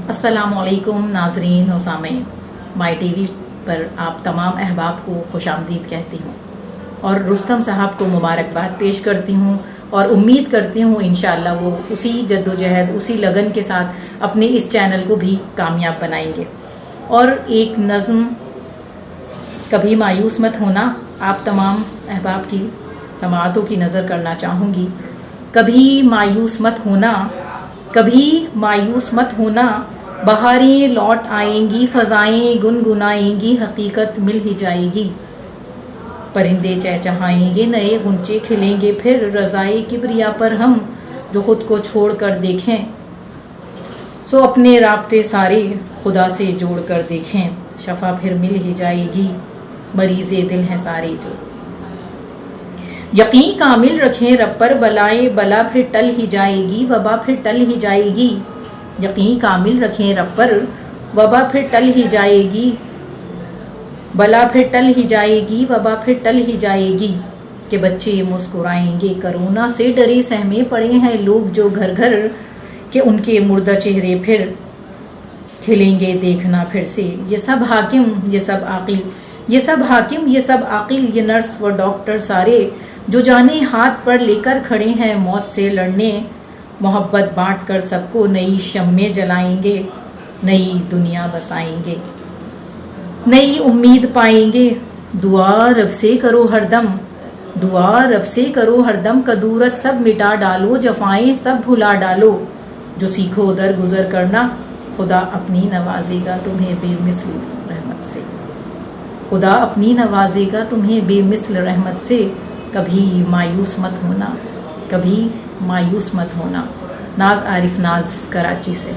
अस्सलामुअलैकुम नाजरीन और सामीन, माई टीवी पर आप तमाम अहबाब को खुशामदीद कहती हूँ और रुस्तम साहब को मुबारकबाद पेश करती हूँ और उम्मीद करती हूँ इंशाअल्लाह वो उसी जद्दोजहद उसी लगन के साथ अपने इस चैनल को भी कामयाब बनाएंगे। और एक नज़्म, कभी मायूस मत होना, आप तमाम अहबाब की समाअतों की नज़र करना चाहूँगी। कभी मायूस मत होना, कभी मायूस मत होना, बहारें लौट आएंगी, फजाएं गुनगुनाएंगी, हकीकत मिल ही जाएगी। परिंदे चहचहाएंगे, नए गुंचे खिलेंगे, फिर रज़ाए किबरिया पर हम जो खुद को छोड़ कर देखें, सो अपने राब्ते सारे खुदा से जोड़ कर देखें, शफा फिर मिल ही जाएगी, मरीज़े दिल हैं सारे जो। यकीन कामिल रखें रब पर, बलाएं बला फिर टल ही जाएगी, वबा फिर टल ही जाएगी। यकीन कामिल रखें रब पर, वबा फिर टल ही जाएगी, बला फिर टल ही जाएगी, वबा फिर टल ही जाएगी। कि बच्चे मुस्कुराएंगे, कोरोना से डरे सहमे पड़े हैं लोग जो घर घर, कि उनके मुर्दा चेहरे फिर खिलेंगे देखना फिर से। ये सब हाकिम, ये सब आकिल, ये सब हाकिम, ये सब आकिल, ये नर्स व डॉक्टर सारे जो जाने हाथ पर लेकर खड़े हैं मौत से लड़ने, मोहब्बत बांट कर सबको नई शम्में जलाएंगे, नई दुनिया बसाएंगे, नई उम्मीद पाएंगे। दुआ रब से करो हरदम, दुआ रब से करो हरदम, कदूरत सब मिटा डालो, जफाएं सब भुला डालो। जो सीखो दर गुजर करना, खुदा अपनी नवाजेगा तुम्हें बेमिसल रहमत से, खुदा अपनी नवाजेगा तुम्हें बेमिसल रहमत से। कभी मायूस मत होना, कभी मायूस मत होना। नाज आरिफ नाज, कराची से।